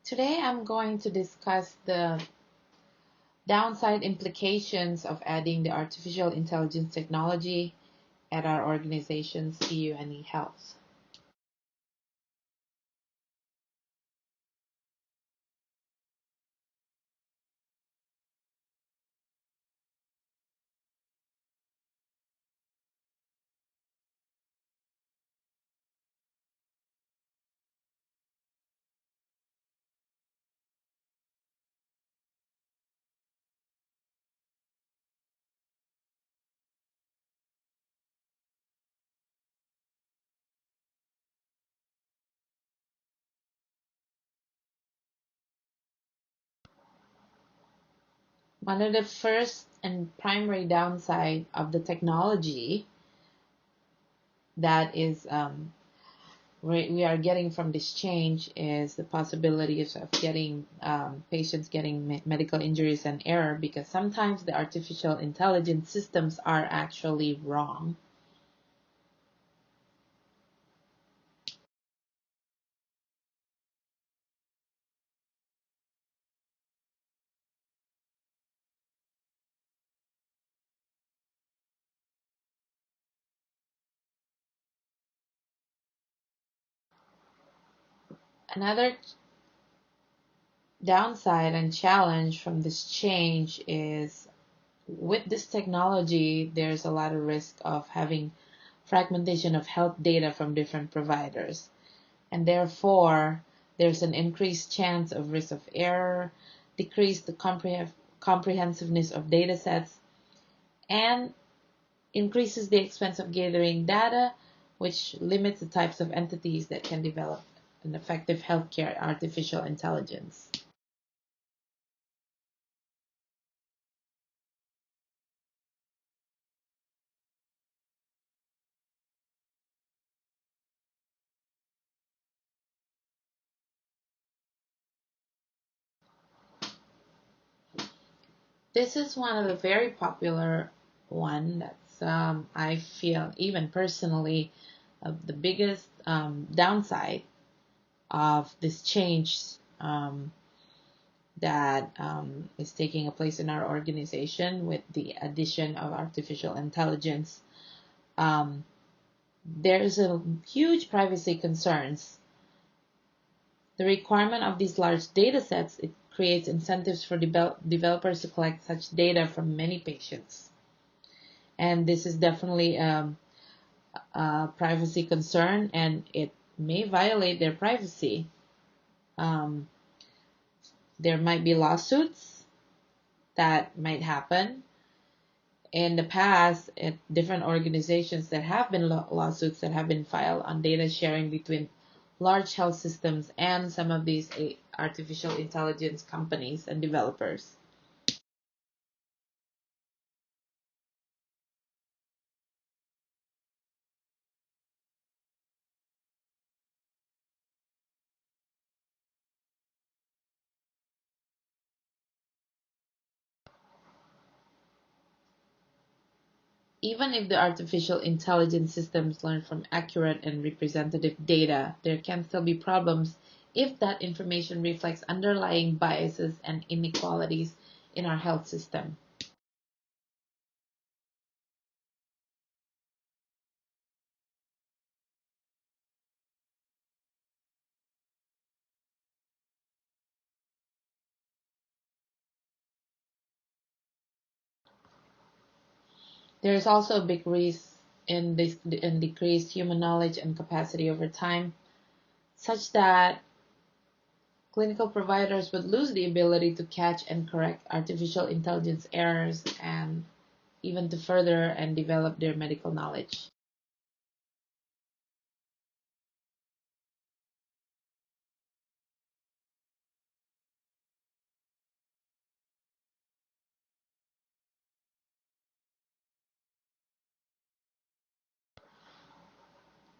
Today I'm going to discuss the downside implications of adding the artificial intelligence technology at our organization's CUNE Health. One of the first and primary downside of the technology that is we are getting from this change is the possibilities of getting patients getting medical injuries and error, because sometimes the artificial intelligence systems are actually wrong. Another downside and challenge from this change is, with this technology, there's a lot of risk of having fragmentation of health data from different providers, and therefore there's an increased chance of risk of error, decrease the comprehensiveness of data sets, and increases the expense of gathering data, which limits the types of entities that can develop an effective healthcare artificial intelligence. This is one of the very popular one that's I feel, even personally, the biggest downside of this change that is taking a place in our organization with the addition of artificial intelligence. Um, there's a huge privacy concerns. The requirement of these large data sets, it creates incentives for developers to collect such data from many patients. And this is definitely a privacy concern, and it may violate their privacy. Um, there might be lawsuits that might happen. In the past, at different organizations, there have been lawsuits that have been filed on data sharing between large health systems and some of these artificial intelligence companies and developers. Even if the artificial intelligence systems learn from accurate and representative data, there can still be problems if that information reflects underlying biases and inequalities in our health system. There is also a big risk in decreased human knowledge and capacity over time, such that clinical providers would lose the ability to catch and correct artificial intelligence errors, and even to further and develop their medical knowledge.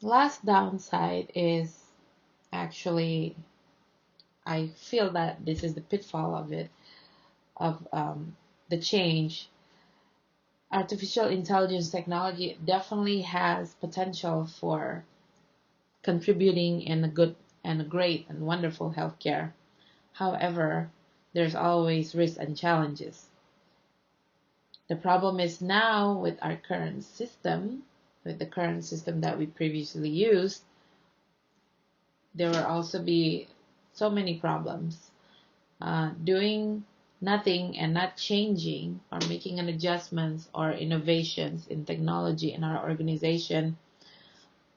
Last downside is, actually, I feel that this is the pitfall of it, of the change. Artificial intelligence technology definitely has potential for contributing in a good and a great and wonderful healthcare. However, there's always risks and challenges. The problem is now with our current system, with the current system that we previously used, there will also be so many problems. Doing nothing and not changing or making an adjustments or innovations in technology in our organization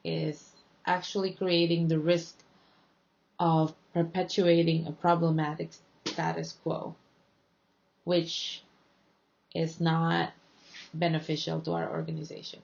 is actually creating the risk of perpetuating a problematic status quo, which is not beneficial to our organization.